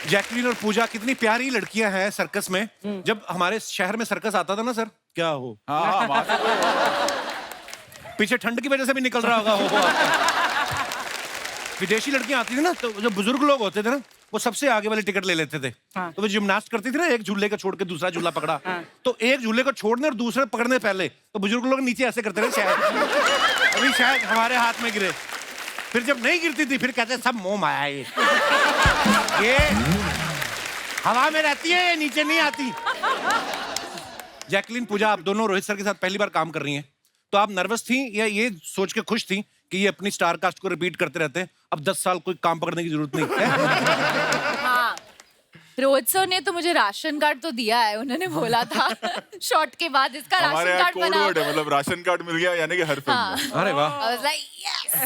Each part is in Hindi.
जैकलीन और पूजा कितनी प्यारी लड़कियां हैं सर्कस में। जब हमारे शहर में सर्कस आता था ना सर, क्या हो, हाँ वहाँ से पीछे ठंड की वजह से भी निकल रहा होगा हो आपका। विदेशी लड़कियां आती थी ना, तो जो बुजुर्ग लोग होते थे ना, वो सबसे आगे वाले टिकट ले लेते थे। तो वो जिम्नास्ट करती थी ना, एक झूले का छोड़ के दूसरा झूला पकड़ा। तो एक झूले को छोड़ने और दूसरे पकड़ने पहले तो बुजुर्ग लोग नीचे ऐसे करते थे, शायद अभी शायद हमारे हाथ में गिरे। फिर जब नहीं गिरती थी फिर कहते सब मोह माया ये हवा में रहती है, ये नीचे नहीं आती। जैकलीन, पूजा, आप दोनों रोहित सर के साथ पहली बार काम कर रही हैं, तो आप नर्वस थी या ये सोच के खुश थी कि ये अपनी स्टार कास्ट को रिपीट करते रहते हैं, अब 10 साल कोई काम पकड़ने की जरूरत नहीं है? हाँ, रोहित सर ने तो मुझे राशन कार्ड तो दिया है, उन्होंने बोला था शॉट के बाद इसका हमारे राशन यहाँ कार्ड कोड बनाओ। वर्ड है, मतलब राशन कार्ड मिल गया यानी कि हर फिल्म में। अरे वाह। I was like, yes!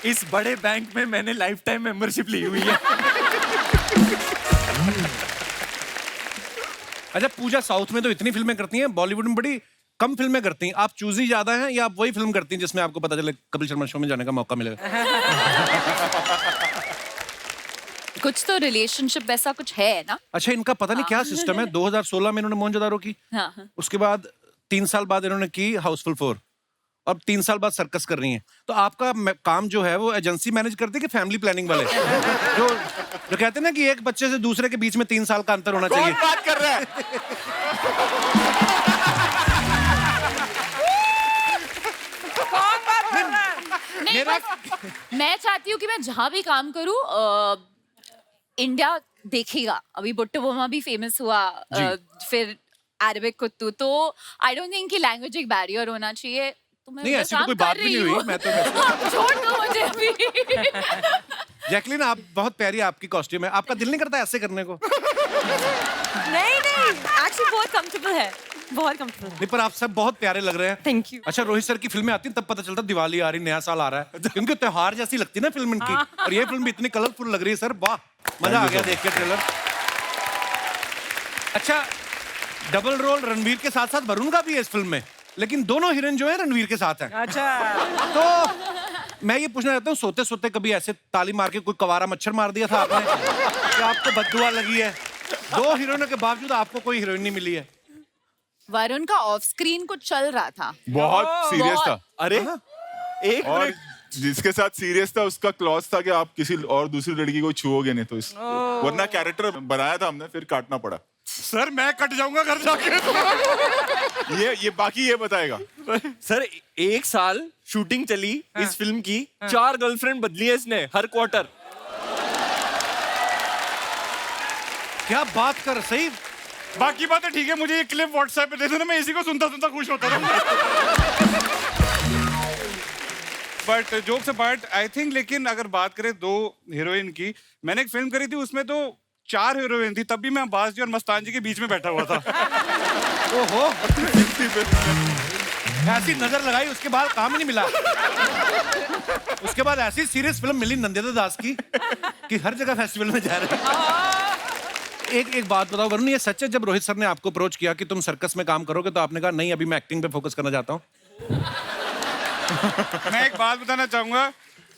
इस बड़े बैंक में मैंने लाइफ टाइम मेंबरशिप ली हुई है। अच्छा पूजा, साउथ में तो इतनी फिल्में करती हैं, बॉलीवुड में बड़ी कम फिल्में करती हैं। आप चूजी ज्यादा हैं या आप वही फिल्म करती हैं जिसमें आपको पता चले कपिल शर्मा शो में जाने का मौका मिलेगा? कुछ तो रिलेशनशिप वैसा कुछ है ना। अच्छा, इनका पता नहीं क्या सिस्टम है। 2016 में इन्होंने मोहनजोदारो की, हाँ। उसके बाद 3 साल बाद इन्होंने की हाउसफुल 4, अब 3 साल बाद सर्कस कर रही हैं। तो आपका काम जो है वो एजेंसी मैनेज करती है कि फैमिली प्लानिंग वाले? जो कहते हैं ना कि एक बच्चे से दूसरे के बीच में 3 साल का अंतर होना चाहिए। कौन बात कर रहा है? नहीं, बस मैं चाहती हूँ कि मैं जहाँ भी काम करूँ इंडिया देखेगा। अभी बुट्टो बोमा भी फेमस हुआ, फिर अरबिक कुत्तू, तो आई डोंट थिंक कि लैंग्वेज एक बैरियर होना चाहिए। तो मैं नहीं, ऐसी तो कोई बात भी नहीं हुई। मैं तो छोड़ दो मुझे अभी। जैकलीन, आप बहुत प्यारी, आपकी कॉस्ट्यूम है, आपका दिल नहीं करता ऐसे करने को? नहीं एक्चुअली बहुत कंफर्टेबल है, बहुत कंफर्टेबल। नहीं, पर आप सब बहुत प्यारे लग रहे हैं। Thank you. अच्छा, रोहित सर की फिल्में आती हैं तब पता चलता दिवाली आ रही, नया साल आ रहा है, क्योंकि त्योहार जैसी लगती है ना फिल्म इनकी। और ये फिल्म भी इतनी कलरफुल लग रही है सर, वाह, मजा आ गया देख के ट्रेलर। अच्छा, डबल रोल रणवीर के साथ साथ वरुण का भी है इस फिल्म में, लेकिन दोनों हीरोइन जो है रणवीर के साथ हैं। अच्छा, तो मैं ये पूछना चाहता हूँ, सोते सोते कभी ऐसे ताली मार के कोई कवारा मच्छर मार दिया था आपने कि आपको बददुआ लगी है? 2 हीरोइनों के बावजूद आपको कोई हीरोइन नहीं मिली है। वरुण का ऑफ स्क्रीन कुछ चल रहा था, बहुत सीरियस था। अरे एक और मिनट, जिसके साथ सीरियस था उसका क्लॉज था कि आप किसी और दूसरी लड़की को छुओगे नहीं, तो इस वरना कैरेक्टर बनाया था हमने, फिर काटना पड़ा। सर मैं कट जाऊंगा घर जाके। ये बाकी ये बताएगा। सर 1 साल शूटिंग चली इस फिल्म की, 4 गर्लफ्रेंड बदली है इसने हर क्वार्टर। क्या बात कर, सही। बाकी बातें ठीक है, मुझे ये क्लिप व्हाट्सएप पे दे देना, मैं इसी को सुनता सुनता खुश होता रहूंगा। But jokes apart, I think, लेकिन अगर बात करें 2 हीरोइन की, मैंने एक फिल्म करी थी उसमें तो 4 हीरोइन थी, तब भी मैं अब्बास जी और मस्तान जी के बीच में बैठा हुआ था। ओहो, ऐसी नजर लगाई, उसके बाद काम ही नहीं मिला। उसके बाद ऐसी सीरियस फिल्म मिली नंदिता दास की कि हर जगह फेस्टिवल में जा रहे हैं। एक बात बताओ वरुण, ये सच है जब रोहित सर ने आपको अप्रोच किया कि तुम सर्कस में काम करोगे तो आपने कहा नहीं, अभी मैं एक्टिंग पे फोकस करना चाहता हूँ? मैं एक बात बताना चाहूंगा,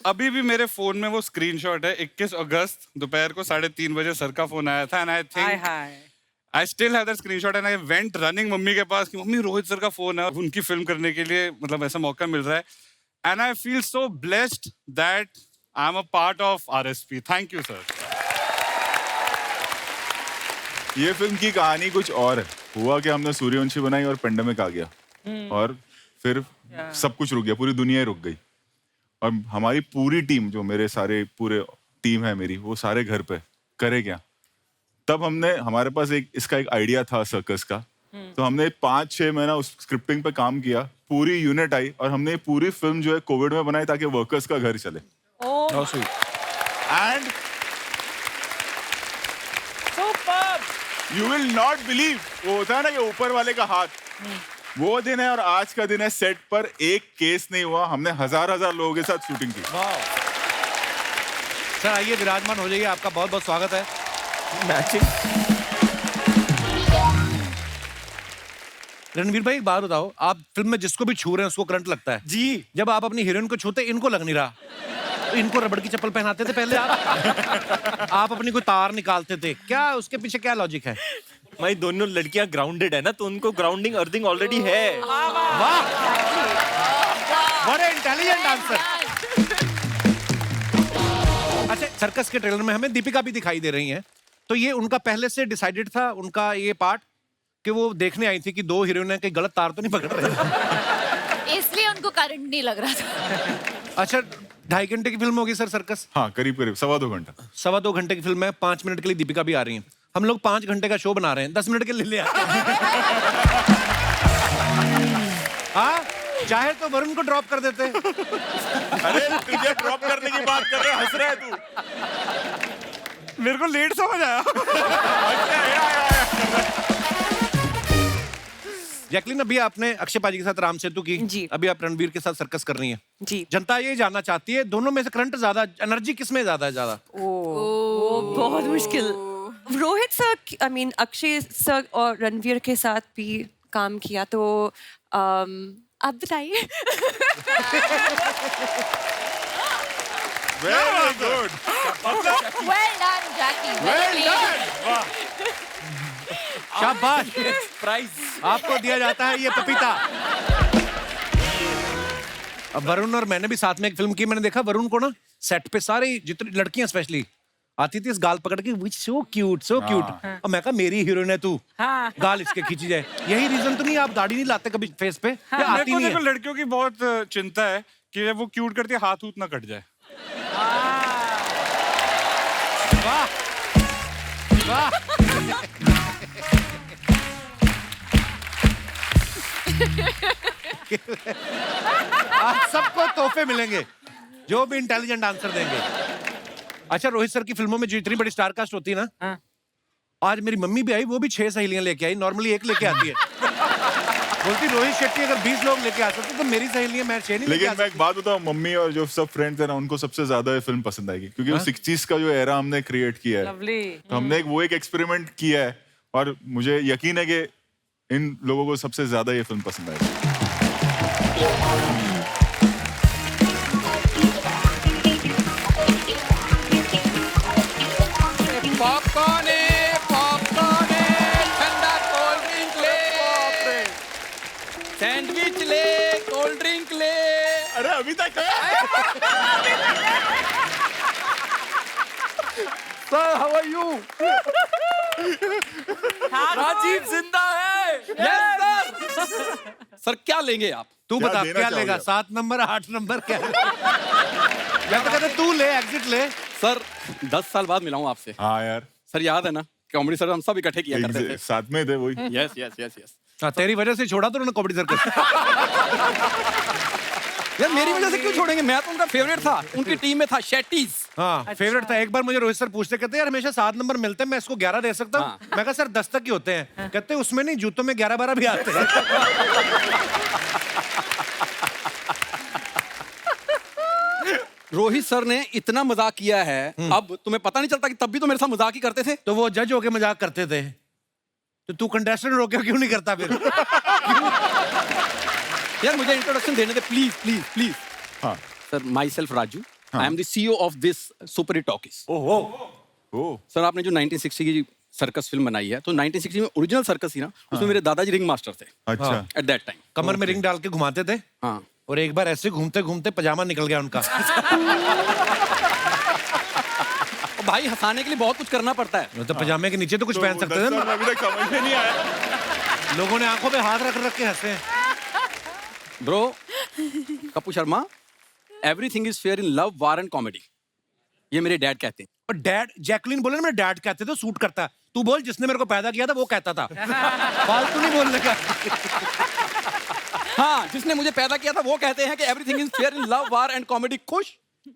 अभी भी मेरे फोन में वो स्क्रीनशॉट है। 21 अगस्त दोपहर को 3:30 बजे सर का फोन आया था, and I think I still have that screenshot, and I went running mummy के पास कि मम्मी रोहित सर का फोन है, उनकी फिल्म करने के लिए मतलब ऐसा मौका मिल रहा है, and I feel so blessed that I am a part of RSP। Thank you sir. ये फिल्म की कहानी कुछ और है। हुआ कि हमने सूर्यवंशी बनाई और पेंडेमिक आ गया, और फिर सब कुछ रुक गया, पूरी दुनिया ही रुक गई। और हमारी पूरी टीम, जो मेरे सारे पूरे टीम है मेरी, वो सारे घर पे करे क्या। तब हमारे पास इसका एक आइडिया था सर्कस का, तो हमने 5-6 महीना उस स्क्रिप्टिंग पे काम किया, पूरी यूनिट आई और हमने पूरी फिल्म जो है कोविड में बनाई ताकि वर्कर्स का घर चले। And you will not believe, वो होता है ना कि ऊपर वाले का हाथ, वो दिन है और आज का दिन है। सेट पर एक केस नहीं हुआ, हमने हजार लोगों के साथ शूटिंग की। सर आइए, विराजमान हो जाइए, आपका बहुत बहुत स्वागत है। मैचिंग। रणवीर भाई एक बात बताओ, आप फिल्म में जिसको भी छू रहे हैं उसको करंट लगता है जी। जब आप अपनी हीरोइन को छूते इनको लग नहीं रहा। तो इनको रबड़ की चप्पल पहनाते थे पहले आप अपनी कोई तार निकालते थे क्या? उसके पीछे क्या लॉजिक है? भाई दोनों लड़कियां ग्राउंडेड है ना, तो उनको ग्राउंडिंग अर्थिंग ऑलरेडी है। वाह, बड़े इंटेलिजेंट आंसर। अच्छा, सर्कस के ट्रेलर में हमें दीपिका भी दिखाई दे रही हैं, तो ये उनका पहले से डिसाइडेड था उनका ये पार्ट कि वो देखने आई थी कि दो हीरोइन कहीं गलत तार तो नहीं पकड़ रहे, इसलिए उनको करंट नहीं लग रहा था। अच्छा, 2.5 घंटे की फिल्म होगी सर सर्कस? हाँ, करीब करीब 2.25 घंटा। 2.25 घंटे की फिल्म है, 5 मिनट के लिए दीपिका भी आ रही है। हम लोग 5 घंटे का शो बना रहे हैं, 10 मिनट के लिए ले आते हैं। हाँ, चाहे तो वरुण को ड्रॉप कर देते। अरे तुझे ड्रॉप करने की बात कर रहे, हंस रहा है तू। मेरे को लेट समझ आया। जैकलिन, अभी आपने अक्षय पाजी के साथ राम सेतु की, जी। अभी आप रणवीर के साथ सर्कस कर रही हैं। जी। जनता ये जानना चाहती है दोनों में से करंट ज्यादा, एनर्जी किसमें ज्यादा है? ज्यादा बहुत मुश्किल। Rohit sir, I mean Akshay sir और रणवीर के साथ भी काम किया, तो आप बताइए। Very good. Well done, Jackie. Well done. शाबाश, प्राइज आपको दिया जाता है ये पपीता। अब वरुण और मैंने भी साथ में एक फिल्म की, मैंने देखा वरुण को ना सेट पे सारी जितनी लड़कियां स्पेशली आती थी इस गाल पकड़ के, विच सो क्यूट सो क्यूट, और मैं कहा मेरी हीरोइन है तू, गाल इसके खींची जाए। यही रीजन तो नहीं आप दाढ़ी नहीं लाते कभी फेस पे? या मेरे आती को नहीं देखो है? लड़कियों की बहुत चिंता है कि जब वो क्यूट करती है हाथ ना कट जाए। वाह वाह, आज सबको तोहफे मिलेंगे जो भी इंटेलिजेंट आंसर देंगे। अच्छा, रोहित सर की फिल्मों में जितनी बड़ी स्टार कास्ट होती है ना, आज मेरी मम्मी भी आई, वो भी 6 सहेलियां लेके आई, नॉर्मली 1 लेके आती है। बोलती रोहित शेट्टी अगर 20 लोग लेके आ सकते तो मेरी सहेलियां मैं 6 नहीं लेके लेकिन आ मैं एक बात बताऊं, मम्मी और जो सब फ्रेंड्स हैं ना, उनको सबसे ज्यादा ये फिल्म पसंद आएगी, क्योंकि वो 60s का जो एरा हमने क्रिएट किया है। तो हमने वो एक एक्सपेरिमेंट किया है, और मुझे यकीन है कि इन लोगों को सबसे ज्यादा ये फिल्म पसंद आएगी। पॉपकॉर्न ठंडा कोल्ड ड्रिंक ले, सैंडविच ले, कोल्ड ड्रिंक ले। अरे अभी तक sir, how are you? Rajeev जिंदा है। Yes sir. सर क्या लेंगे आप? तू क्या बता देना क्या चाहोगे लेगा? आप? 7 नंबर 8 नंबर क्या? या तो कहते तू ले, एग्जिट ले। सर 10 साल बाद मिला हूं आपसे। हाँ यार, सर याद है ना, कॉमेडी सर हम सब इकट्ठे किया करते थे। साथ में थे वही। Yes yes yes yes. हाँ, तेरी वजह से छोड़ा तो उन्होंने कॉमेडी सर्कस। यार मेरी वजह से क्यों छोड़ेंगे? मैं तो उनका फेवरेट था, उनकी टीम में था शेट्टीज। हाँ, फेवरेट था। एक बार मुझे रोहित सर पूछते, कहते यार हमेशा 7 नंबर मिलते हैं, मैं इसको 11 दे सकता हूँ? मैं कहा सर 10 तक ही होते हैं। कहते उसमें नहीं, जूतों में 11-12 भी आते हैं। रोहित सर ने इतना मजाक किया है, अब तुम्हें पता नहीं चलता कि तब भी तो मेरे साथ मजाक ही करते थे। तो वो जज होके मजाक करते थे, तो तू कंटेस्टेंट होके क्यों नहीं करता फिर? यार मुझे इंट्रोडक्शन देने दे प्लीज प्लीज प्लीज। हाँ। Sir myself Raju, I am the CEO of this super hit talkies. Oh sir आपने जो 1960 की सर्कस फिल्म बनाई है, तो 1960 में ओरिजिनल सर्कस थी ना, उसमें मेरे दादाजी रिंग मास्टर थे अच्छा। At that time. कमर में रिंग डाल के घुमाते थे, हाँ। और एक बार ऐसे घूमते घूमते पजामा निकल गया उनका। और भाई हंसाने के लिए बहुत कुछ करना पड़ता है। तो पजामे के नीचे तो कुछ पहन सकते थे ना। अभी तक समझ में नहीं आया। लोगों ने आंखों पे हाथ रख रख के हंसे। Bro Kapoor Sharma, everything is fair in love, war and comedy, ये मेरे डैड कहते हैं। और डैड, जैकलिन बोले ना मेरे डैड कहते थे, सूट करता है। तू बोल जिसने मेरे को पैदा किया था वो कहता था, फालतू नहीं बोलने का। हाँ, जिसने मुझे पैदा किया था वो कहते हैं कि everything is fair in love, war and comedy. खुश,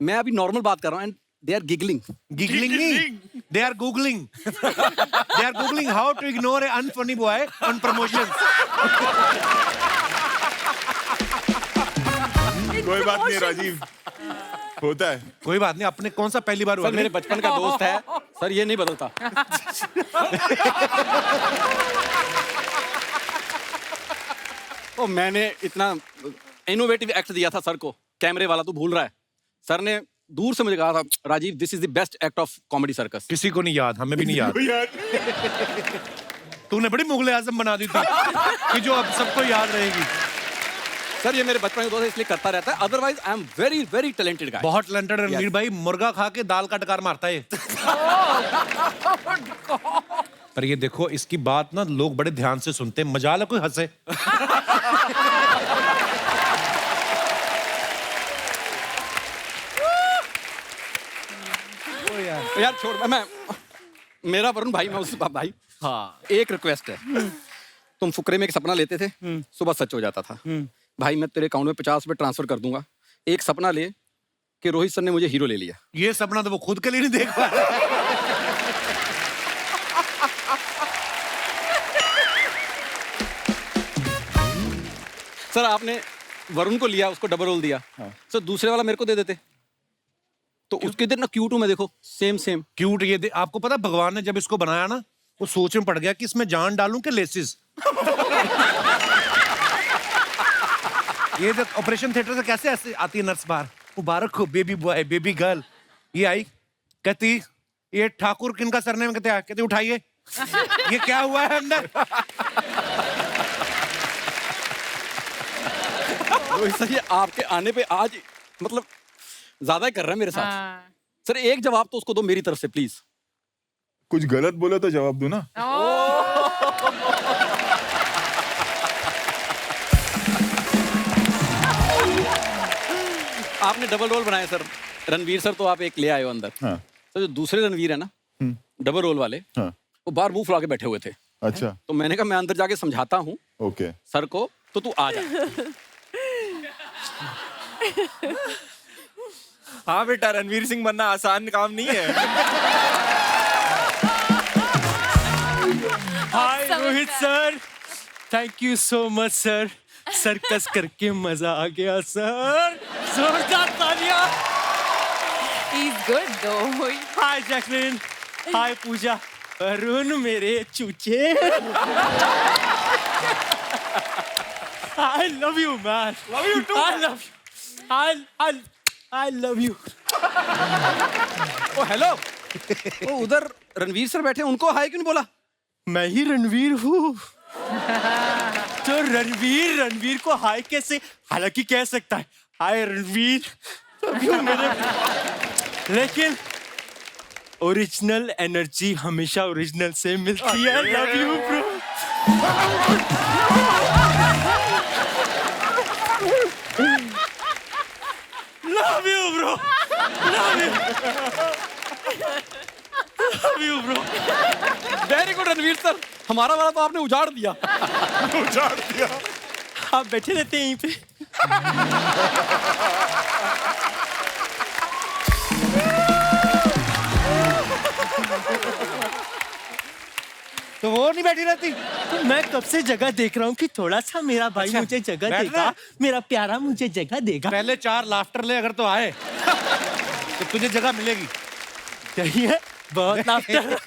मैं अभी नॉर्मल बात कर रहा हूँ and they are giggling. Giggling नहीं, they are googling. They are googling how to ignore a unfunny boy on promotions. कोई बात नहीं राजीव, होता है। कोई बात नहीं, अपने कौन सा पहली बार हुआ? सर मेरे बचपन का दोस्त है सर, ये नहीं बदलता। तो मैंने इतना इनोवेटिव एक्ट दिया था सर को, कैमरे वाला तो भूल रहा है। सर ने दूर से मुझे कहा था, Rajeev this is the best act of comedy circus. किसी को नहीं याद, हमें भी नहीं याद। तूने बड़ी मुगल आजम बना दी थी कि जो अब सबको याद रहेगी। सर ये मेरे बचपन के दोस्त है, इसलिए करता रहता है, otherwise I am very very talented guy. बहुत टैलेंटेड रणवीर भाई, मुर्गा खा के दाल का टकार मारता है। पर ये देखो, इसकी बात ना लोग बड़े ध्यान से सुनते हैं, मजाल है कोई हंसे। यार छोड़, मैं मेरा वरुण भाई, मैं उस भाई। हाँ एक रिक्वेस्ट है, तुम फुकरे में एक सपना लेते थे, सुबह सच हो जाता था। भाई मैं तेरे अकाउंट में 50 रुपए ट्रांसफर कर दूंगा, एक सपना ले कि रोहित सर ने मुझे हीरो ले लिया। ये सपना तो वो खुद के लिए नहीं देख पा रहा। सर आपने वरुण को लिया, उसको डबल रोल दिया, सर दूसरे वाला मेरे को दे देते तो उसके दिन ना क्यूट हूं मैं, देखो सेम सेम क्यूट। ये आपको पता भगवान ने जब इसको बनाया ना, वो सोच में पड़ गया कि इसमें जान डालूं कि लेसिस। ये जो ऑपरेशन थिएटर से कैसे ऐसे आती है नर्स बाहर, मुबारक हो बेबी बॉय बेबी गर्ल। ये आई कहती ये ठाकुर किनका सरनेम, कहते उठाइए ये क्या हुआ है अंदर। सर ये आपके आने पे आज मतलब ज्यादा ही कर रहा है मेरे साथ। सर एक जवाब तो उसको दो मेरी तरफ से प्लीज। कुछ गलत बोला तो जवाब दो ना। आपने डबल रोल बनाए सर, रणवीर सर तो आप एक ले आए हो अंदर। हाँ। तो जो दूसरे रणवीर है ना, डबल रोल वाले, हाँ। वो बाहर मुंह फुला के बैठे हुए थे। अच्छा। तो मैंने कहा मैं अंदर जाके समझाता हूँ ओके सर को, तो तू आ जा। हाँ बेटा, रणवीर सिंह बनना आसान काम नहीं है। Hi Rohit sir, thank you so much sir, circus करके मजा आ गया सर, जोरदार तालियां। He's good though. हाय जैकलिन, हाय पूजा, अरुण मेरे चूचे। I love you man. Love you too. I love you. I love you. ओ हेलो, ओ उधर रणवीर सर बैठे, उनको हाय क्यों नहीं बोला? मैं ही रणवीर हूँ। तो रणवीर को हाय कैसे, हालांकि कह सकता है हाय रणवीर, तभी मेरे, लेकिन ओरिजिनल एनर्जी हमेशा ओरिजिनल से मिलती है। Love you bro. Love you bro, love you bro. Very good Ranveer sir, हमारा वाला तो आपने उजाड़ दिया। उजाड़ दिया। आप बैठे रहते हैं यहीं पे। तो वो नहीं बैठी रहती। तो मैं कब से जगह देख रहा हूँ कि थोड़ा सा मेरा भाई अच्छा, मुझे जगह बैठ देगा, रहा। मेरा प्यारा मुझे जगह देगा। पहले 4 लाफ्टर ले, अगर तो आए तो तुझे जगह मिलेगी। सही है, बहुत लाफ्टर।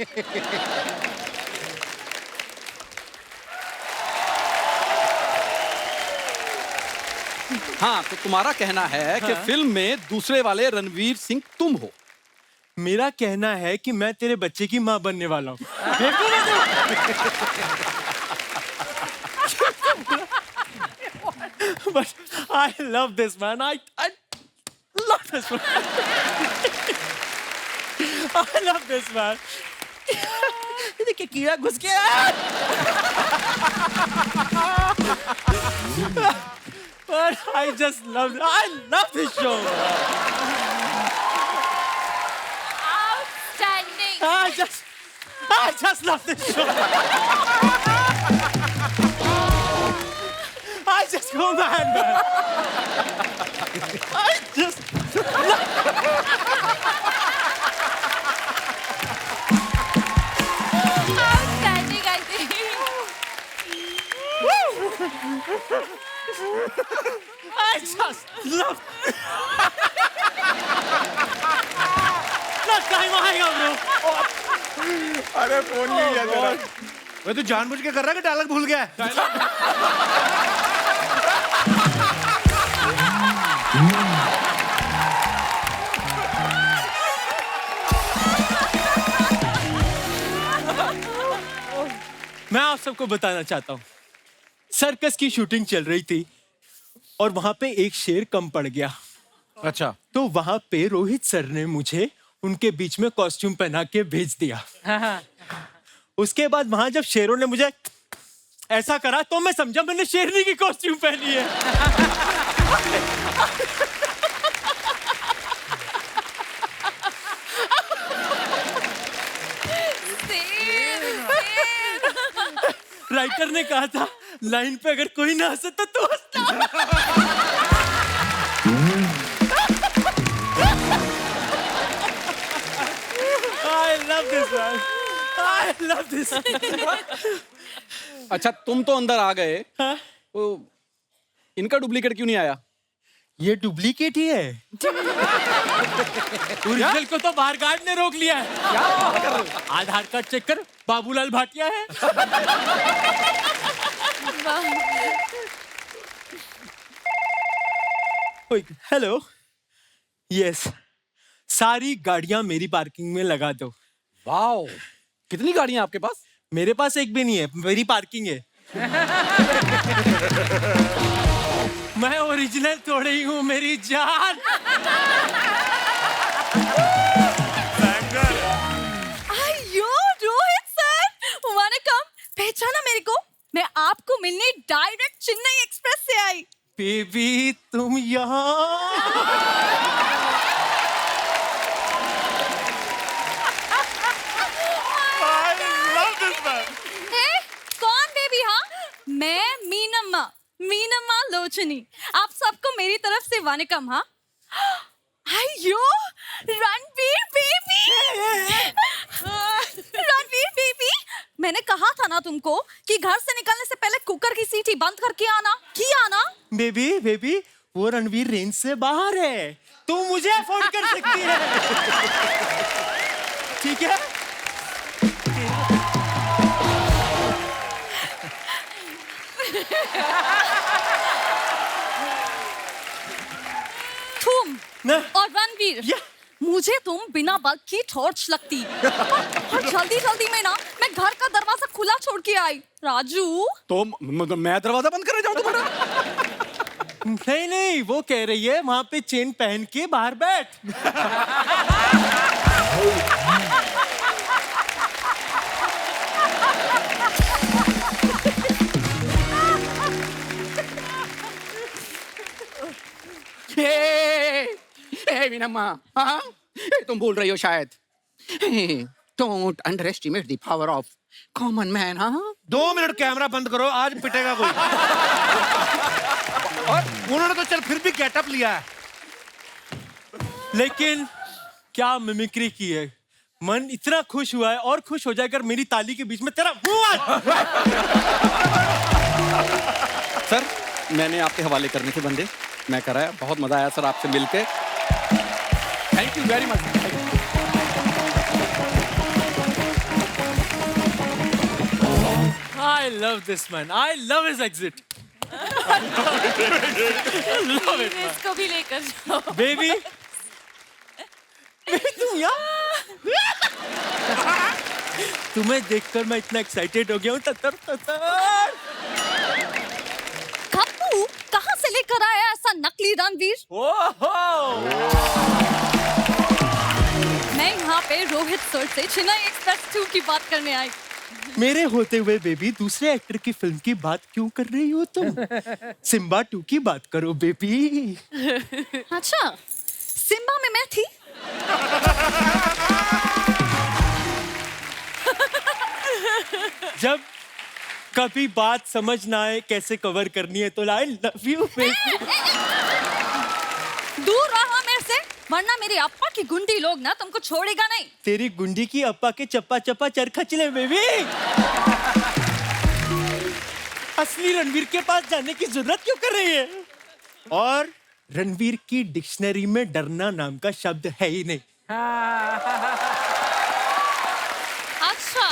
हाँ तो तुम्हारा कहना है कि फिल्म में दूसरे वाले रणवीर सिंह तुम हो। मेरा कहना है कि मैं तेरे बच्चे की माँ बनने वाला हूँ। देखो ना तुम। But I love this man. I love this man. I love this man. ये देखिए कीड़ा घुस गया। But I just love this show. Outstanding. I just love this show. I just go mad, man. I just Outstanding, I think. I just love. Last time आएगा bro. अरे फोन नहीं लिया तेरा। मैं तो जानबूझ के कर रहा है कि डायलॉग भूल गया है। मैं आप सबको बताना चाहता हूँ, सर्कस की शूटिंग चल रही थी और वहां पे एक शेर कम पड़ गया। अच्छा, तो वहां पे रोहित सर ने मुझे उनके बीच में कॉस्ट्यूम पहना के भेज दिया। उसके बाद वहां जब शेरों ने मुझे ऐसा करा तो मैं समझा मैंने शेरनी की कॉस्ट्यूम पहनी है। राइटर ने कहा था लाइन पे अगर कोई ना हंसे तो तू हंसना। I love this man. I love this. अच्छा तुम तो अंदर आ गए, हाँ? तो इनका डुप्लीकेट क्यों नहीं आया? ये डुप्लीकेट ही है। ओरिजिनल को तो बाहर गार्ड ने रोक लिया है। क्या बात कर रहे हो? आधार कार्ड चेक कर, बाबूलाल भाटिया है। हेलो, यस, सारी गाड़ियां मेरी पार्किंग में लगा दो। वाओ, कितनी गाड़ियां आपके पास? मेरे पास एक भी नहीं है, मेरी पार्किंग है। मैं ओरिजिनल थोड़ी ही हूँ मेरी जान। अयो रोहित सर, वनकम, पहचाना मेरे को? मैं आपको मिलने डायरेक्ट चेन्नई एक्सप्रेस से आई। बेबी तुम यहाँ? कौन बेबी? हाँ, मैं मीनम्मा लोचनी। आप सबको मेरी तरफ से वनकम। हाँ, अयो रणवीर बेबी, मैंने कहा था ना तुमको कि घर से निकलने से पहले कुकर की सीटी बंद करके आना। किया ना? बेबी वो रणवीर रेंज से बाहर है, तू मुझे अफोर्ड कर सकती है। ठीक है? तुम ना? और रणवीर, मुझे तुम बिना बल्ब की टॉर्च लगती। और जल्दी में ना मैं घर का दरवाजा खुला छोड़ के आई। राजू, तो मैं दरवाजा बंद करने जाऊं तुम्हारा? नहीं, वो कह रही है वहां पे चेन पहन के बाहर बैठ। मीनम्मा, हाँ? तुम भूल रही हो शायद। Don't underestimate the power of common man, हाँ? 2 मिनट कैमरा बंद करो, आज पिटेगा कोई। और उन्होंने तो चल फिर भी गेटअप लिया है। लेकिन क्या मिमिक्री की है, मन इतना खुश हुआ है और खुश हो जाएगा मेरी ताली के बीच में तेरा मुंह आ। सर, मैंने आपके हवाले करने थे बंदे, मैं कराया, बहुत मजा आया सर आपसे मिलके। Thank you very much. I love this man. I love his exit. Love it, man. इसको भी लेकर जाओ। Baby, तुम यहाँ? तुम्हें देखकर मैं इतना एक्साइटेड हो गया हूँ। ततर। खप्पू, कहाँ से लेकर आया ऐसा नकली रणवीर? मैं यहाँ पे रोहित सर से चेन्नई एक्सप्रेस 2 की बात करने आई। मेरे होते हुए बेबी दूसरे एक्टर की फिल्म की बात क्यों कर रही हो तुम? सिम्बा 2 की बात करो बेबी। अच्छा, सिम्बा में मैं थी? जब कभी बात समझ ना आए कैसे कवर करनी है तो आई लव यू बेबी। दूर रहा मेरे से, वरना मेरे अप्पा की गुंडी लोग ना तुमको छोड़ेगा नहीं। तेरी गुंडी की अप्पा के चप्पा चप्पा चरखा चले बेबी। असली रणवीर के पास जाने की जरूरत क्यों कर रही है? और रणवीर की डिक्शनरी में डरना नाम का शब्द है ही नहीं। अच्छा,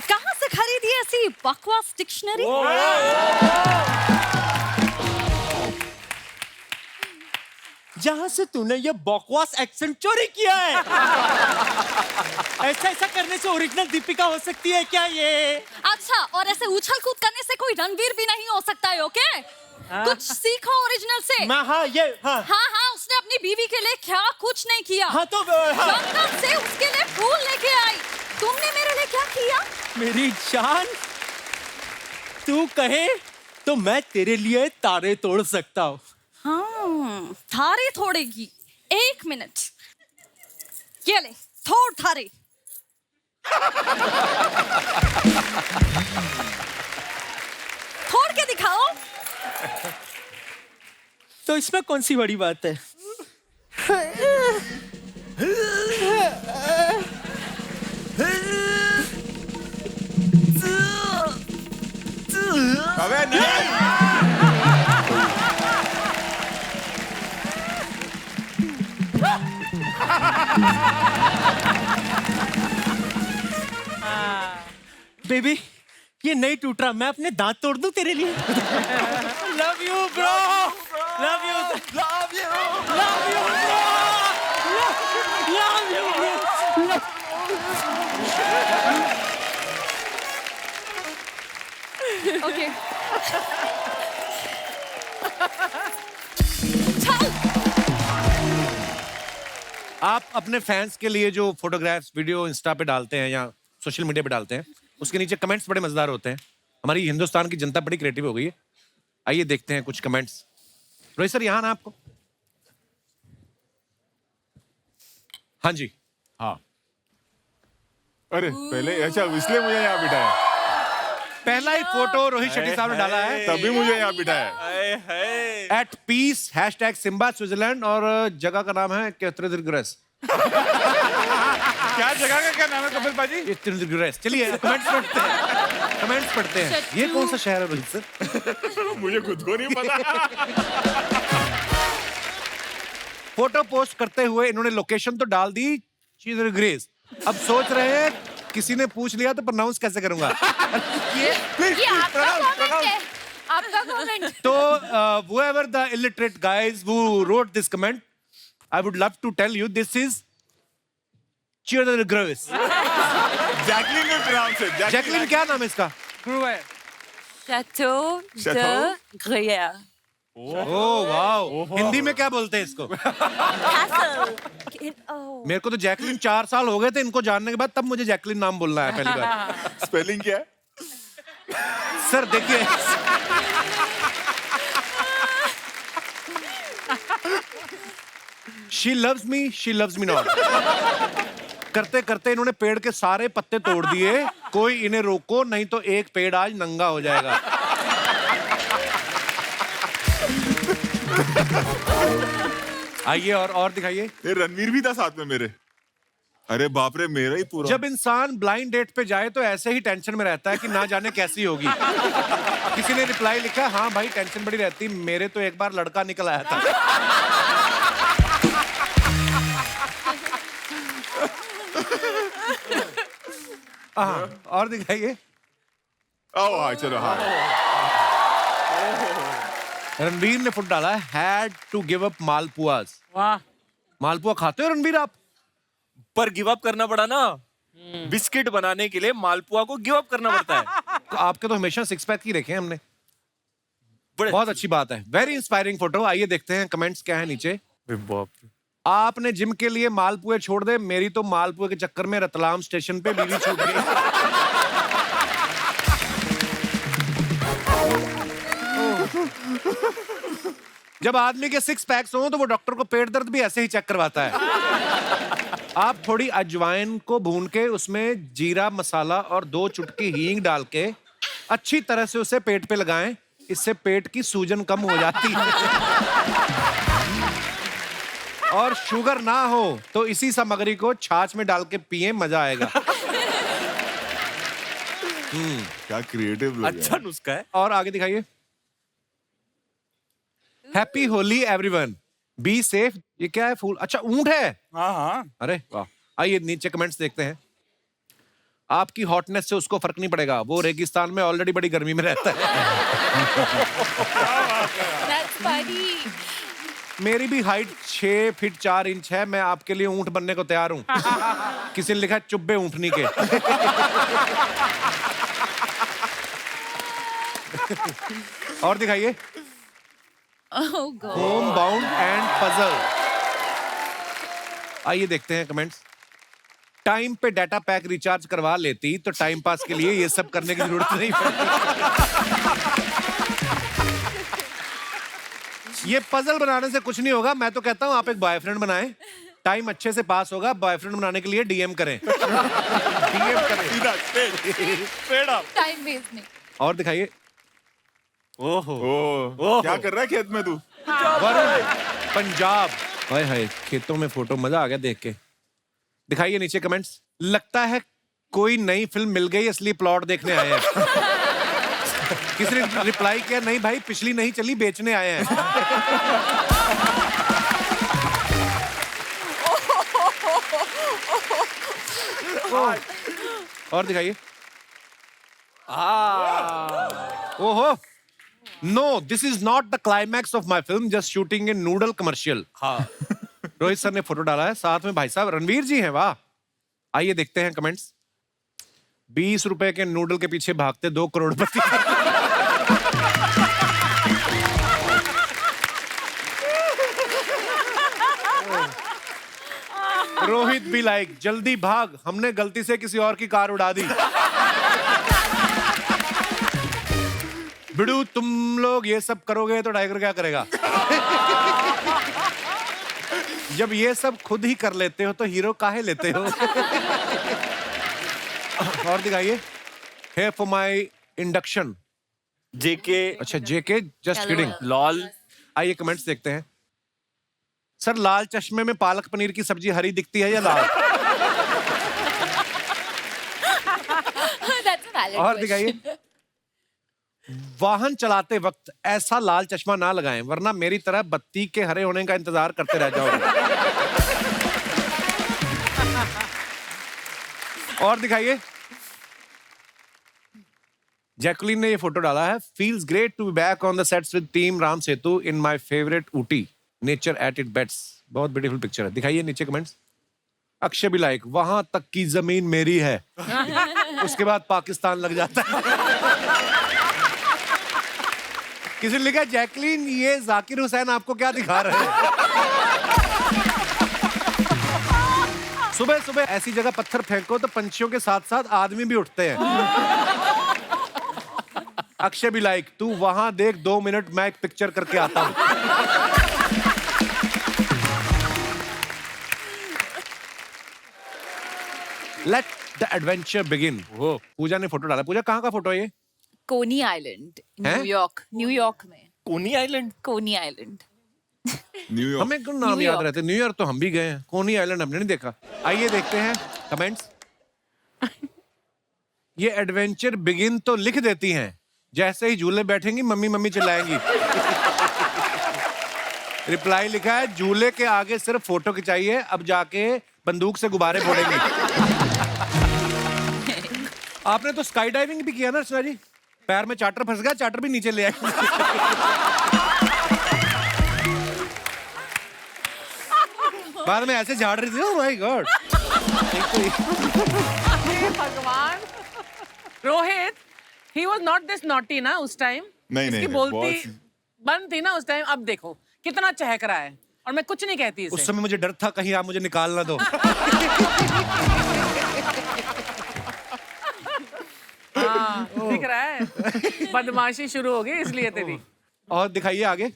कहाँ से खरीदी ऐसी बकवास डिक्शनरी? जहां से तूने ये बकवास एक्सेंट चोरी किया है। ऐसा करने से ओरिजिनल दीपिका हो सकती है क्या ये? अच्छा, और ऐसे उछल कूद करने से कोई रणवीर भी नहीं हो सकता है, ओके? कुछ सीखो ओरिजिनल से। हाँ, उसने अपनी बीवी के लिए क्या कुछ नहीं किया। हाँ तो जंगल से उसके लिए फूल लेके आई। तुमने मेरे लिए क्या किया? मेरी जान, तू कहे तो मैं तेरे लिए तारे तोड़ सकता हूँ। हाँ, थारे थोड़ेगी। 1 मिनट, ये ले, थोड़ थारे। थोड़ के दिखाओ। तो इसमें कौन सी बड़ी बात है? अबे नहीं। बेबी, ये नहीं टूट रहा, मैं अपने दांत तोड़ दूं तेरे लिए। Love you bro, love you, love you, love you bro, love you bro. Okay. आप अपने फैंस के लिए जो फोटोग्राफ्स वीडियो इंस्टा पे डालते हैं या सोशल मीडिया पे डालते हैं, उसके नीचे कमेंट्स बड़े मजेदार होते हैं। हमारी हिंदुस्तान की जनता बड़ी क्रिएटिव हो गई है। आइए देखते हैं कुछ कमेंट्स। रोहित सर, यहाँ ना आपको। हाँ जी। हाँ। अरे पहले अच्छा, इसलिए मुझे यहाँ बिठाया। पहला ही फोटो रोहित शेट्टी साहब ने डाला है। तभी मुझे यहाँ बिठाया। एट पीस #सिम्बा स्विट्जरलैंड, और जगह का नाम है कैथरीन। क्या जगह का क्या नाम है कपिल पाजी? चलिए कमेंट्स पढ़ते हैं, कमेंट्स पढ़ते हैं। ये कौन सा शहर है रोहित सर? मुझे खुद को नहीं पता। फोटो पोस्ट करते हुए इन्होंने लोकेशन तो डाल दी, चीजर ग्रेस। अब सोच रहे हैं किसी ने पूछ लिया तो प्रोनाउंस कैसे करूंगा। ये आपका कमेंट है, आपका कमेंट। तो whoever the illiterate guys who wrote this comment, I would love to tell you this is Children Grace. Jacqueline ने pronounce it. जैकलिन क्या नाम है इसका? Chateau de Gruyère. Oh wow, Hindi में क्या बोलते हैं इसको? Castle. मेरे को तो जैकलिन 4 साल हो गए थे इनको जानने के बाद, तब मुझे जैकलिन नाम बोलना है पहली बार। स्पेलिंग क्या है? सर देखिए, she loves me not। करते करते इन्होंने पेड़ के सारे पत्ते तोड़ दिए। कोई इन्हें रोको नहीं तो एक पेड़ आज नंगा हो जाएगा। आइए और दिखाइए। ये रणवीर भी था साथ में मेरे। अरे बाप रे, मेरा ही पूरा। जब इंसान ब्लाइंड डेट पे जाए तो ऐसे ही टेंशन में रहता है कि ना जाने कैसी होगी। किसी ने रिप्लाई लिखा, हाँ भाई टेंशन बड़ी रहती, मेरे तो एक बार लड़का निकल आया था। हाँ, और दिखाइए। हाँ चलो। हाँ, रणबीर ने फुट डाला है, had to give up malpuas. वाह। मालपुआ खाते हो रणबीर आप? पर गिव अप करना पड़ा ना, बिस्किट बनाने के लिए मालपुआ को गिव अप करना पड़ता है। तो आपके तो हमेशा 6 पैक ही रखे हैं हमने। बहुत अच्छी बात है, वेरी इंस्पायरिंग फोटो। आइए देखते हैं कमेंट्स क्या है नीचे। आपने जिम के लिए मालपुए छोड़ दे, मेरी तो मालपुए के चक्कर में रतलाम स्टेशन पे बीवी छूट गई। जब आदमी के 6 पैक्स हो तो वो डॉक्टर को पेट दर्द भी ऐसे ही चेक करवाता है। आप थोड़ी अजवाइन को भून के उसमें जीरा मसाला और 2 चुटकी हींग डाल के अच्छी तरह से उसे पेट पे लगाएं, इससे पेट की सूजन कम हो जाती है। और शुगर ना हो तो इसी सामग्री को छाछ में डाल के पिए, मजा आएगा। क्या क्रिएटिव लोग हैं। अच्छा नुस्खा है। और आगे दिखाइए। Happy Holi everyone, be safe. ये क्या है? फूल? अच्छा ऊंट है। हाँ हाँ। अरे वाह। आइए नीचे कमेंट्स देखते हैं। आपकी हॉटनेस से उसको फर्क नहीं पड़ेगा, वो रेगिस्तान में ऑलरेडी बड़ी गर्मी में रहता है। That's funny. मेरी भी हाइट 6 फीट 4 इंच है, मैं आपके लिए ऊंट बनने को तैयार हूं। किसी ने लिखा है चुब्बे ऊंटनी के। और दिखाइए। Oh God. Home bound and puzzle. आइए देखते हैं कमेंट्स। टाइम पे डाटा पैक रिचार्ज करवा लेती तो टाइम पास के लिए ये सब करने की जरूरत नहीं पड़ती। ये पजल बनाने से कुछ नहीं होगा, मैं तो कहता हूं आप एक बॉयफ्रेंड बनाएं, टाइम अच्छे से पास होगा। बॉयफ्रेंड बनाने के लिए डीएम करें। डीएम करें। टाइम वेस्ट नहीं। और दिखाइए। ओ क्या कर रहा है खेत में तू? वरुण, पंजाब। हाय हाय, खेतों में फोटो, मजा आ गया देख के। दिखाइए नीचे कमेंट्स। लगता है कोई नई फिल्म मिल गई इसलिए प्लॉट देखने आए हैं। किसी ने रिप्लाई किया, नहीं भाई पिछली नहीं चली, बेचने आए हैं। और दिखाइए। ओहो, no this is not the climax of my film, just shooting in noodle commercial. हाँ, रोहित सर ने फोटो डाला है, साथ में भाई साहब रणवीर जी हैं। वाह। आइए देखते हैं कमेंट्स। 20 रुपए के नूडल के पीछे भागते 2 करोड़पति। रोहित भी लाइक, जल्दी भाग, हमने गलती से किसी और की कार उड़ा दी। बिड़ू, तुम लोग ये सब करोगे तो टाइगर क्या करेगा? जब ये सब खुद ही कर लेते हो तो हीरो काहे लेते हो? और दिखाइए। Here for my induction। जेके। अच्छा जेके, जस्ट किडिंग। लॉल। आइए कमेंट्स देखते हैं। सर लाल चश्मे में पालक पनीर की सब्जी हरी दिखती है या लाल? That's a valid और question. दिखाइए। वाहन चलाते वक्त ऐसा लाल चश्मा ना लगाएं, वरना मेरी तरह बत्ती के हरे होने का इंतजार करते रह जाओगे। और दिखाइए। जैकुलिन ने ये फोटो डाला है। Feels great to be back on the sets with team Ram Setu in my favourite Ooty, nature at it best. बहुत ब्यूटीफुल पिक्चर है। दिखाइए नीचे कमेंट्स। अक्षय भी लाइक, वहां तक की जमीन मेरी है। उसके बाद पाकिस्तान लग जाता है। किसी ने लिखा, जैकलीन ये जाकिर हुसैन आपको क्या दिखा रहे हैं? सुबह सुबह ऐसी जगह पत्थर फेंको तो पंछियों के साथ साथ आदमी भी उठते हैं। अक्षय भी लाइक, तू वहां देख, 2 मिनट मैं एक पिक्चर करके आता हूं। Let the adventure begin. Pooja ने फोटो डाला। पूजा, कहाँ का फोटो है ये? कोनी आइलैंड, हैं? न्यूयॉर्क में। कोनी आइलैंड। कोनी आइलैंड। न्यूयॉर्क। हमें क्यों नाम याद न्यूयॉर्क। रहते? न्यूयॉर्क तो हम भी गए हैं, कोनी आइलैंड हमने नहीं देखा। आइए देखते हैं कमेंट्स। ये एडवेंचर बिगिन तो लिख देती हैं, जैसे ही झूले बैठेंगी मम्मी मम्मी चिल्लाएंगी। रिप्लाई लिखा है, झूले के आगे सिर्फ फोटो खिंचाइए, अब जाके बंदूक से गुब्बारे फोड़ेंगी। आपने तो स्काई डाइविंग भी किया ना अर्चना जी? पैर में चार्टर फंस गया, चार्टर भी नीचे ले आए। बाद में ऐसे झाड़ रही थी। Oh my God. भगवान। Rohit, he was not this naughty ना उस टाइम। नहीं, इसकी नहीं, बोलती बहुत- बंद थी ना उस टाइम। अब देखो कितना चहक रहा है, और मैं कुछ नहीं कहती इसे। उस समय मुझे डर था कहीं आप मुझे निकाल ना दो। हाँ, दिख रहा है, बदमाशी शुरू हो गई इसलिए तेरी। और दिखाइए आगे।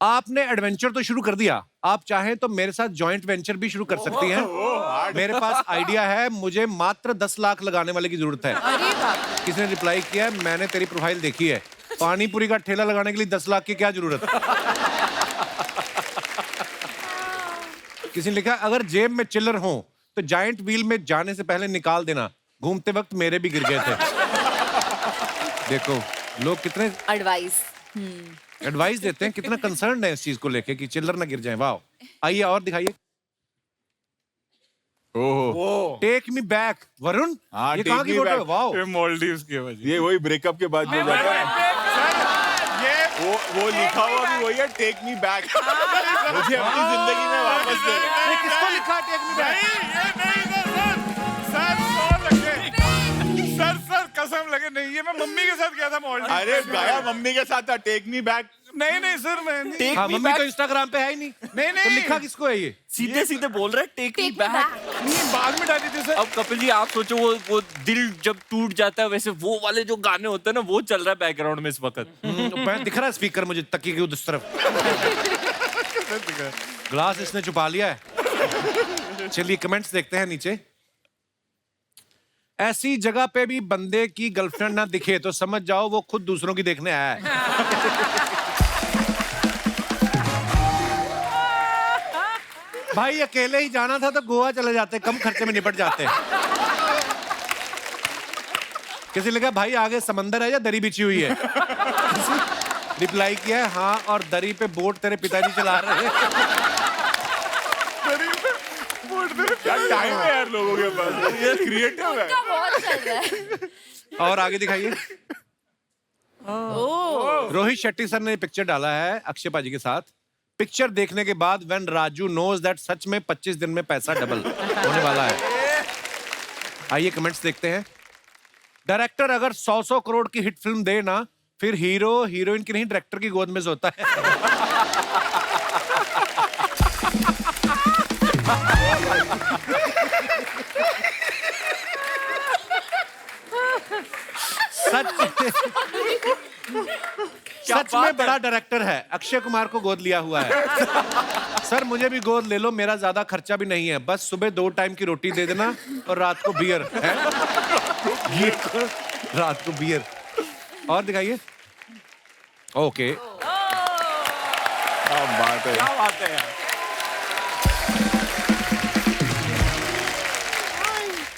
आपने एडवेंचर तो शुरू कर दिया, आप चाहें तो मेरे साथ जॉइंट वेंचर भी शुरू कर सकती हैं। मेरे पास आइडिया है, मुझे मात्र 10 लाख लगाने वाले की जरूरत है। अरे बाप। किसी ने रिप्लाई किया, मैंने तेरी प्रोफाइल देखी है, पानी पूरी का ठेला लगाने के लिए 10 लाख की क्या जरूरत है? किसी ने लिखा, अगर जेब में चिल्लर हो तो जायंट व्हील में जाने से पहले निकाल देना, घूमते वक्त मेरे भी गिर गए थे। देखो लोग कितने एडवाइस। एडवाइस देते हैं, कितना कंसर्न है इस चीज को लेके कि चिल्लर ना गिर जाए। वाह। आइए और दिखाइए। ओहो, टेक मी बैक। वरुण, हाँ, ये Take कहाँ की Me फोटो है? Back। वाह। ये मालदीव्स की वजह। ये वही ब्रेकअप के बाद जो जाता है। वो लिखा हुआ भी वही है, टेक मी बैक। मुझे अपनी जिंदगी में वापस दे दो। ये किसको लिखा है टेक मी बैक? सर कसम लगे नहीं, ये मैं मम्मी के साथ गया था मॉल। अरे गाया मम्मी के साथ था, टेक मी बैक। नहीं सर मैं नहीं। हाँ, मम्मी तो इंस्टाग्राम पे है ही नहीं। नहीं तो लिखा किसको है ये? सीधे बोल रहे take me Take me back. back. नहीं, बाद में डाली थी सर। अब कपिल जी आप सोचो वो दिल जब टूट जाता है वैसे वो वाले जो गाने होते हैं ना वो चल रहा है बैकग्राउंड में इस वक्त। दिख रहा है स्पीकर मुझे तकिए के उस तरफ। ग्लास इसने छुपा लिया है। चलिए कमेंट्स देखते हैं नीचे। ऐसी जगह पे भी बंदे की गर्लफ्रेंड ना दिखे तो समझ जाओ वो खुद दूसरों की देखने आया है। भाई अकेले ही जाना था तो गोवा चले जाते, कम खर्चे में निपट जाते। किसी ने कहा भाई आगे समंदर है या दरी बिछी हुई है? रिप्लाई किया है हाँ, और दरी पे बोट तेरे पिताजी चला रहे हैं। क्या टाइम है यार लोगों के पास, ये क्रिएटिव है। उनका बहुत चल रहा है। और आगे दिखाइए। रोहित शेट्टी सर ने पिक्चर डाला है अक्षय पाजी के साथ। पिक्चर देखने के बाद व्हेन राजू नोज दैट सच में 25 दिन में पैसा डबल होने वाला है। आइए कमेंट्स देखते हैं। डायरेक्टर अगर 100 करोड़ की हिट फिल्म दे ना, फिर हीरो हीरोइन की नहीं डायरेक्टर की गोद में सोता है। सच में बड़ा डायरेक्टर है, अक्षय कुमार को गोद लिया हुआ है। सर मुझे भी गोद ले लो, मेरा ज्यादा खर्चा भी नहीं है, बस सुबह 2 टाइम की रोटी दे देना और रात को बियर है। रात को बियर। और दिखाइए। ओके क्या बात है। क्या बात है यार।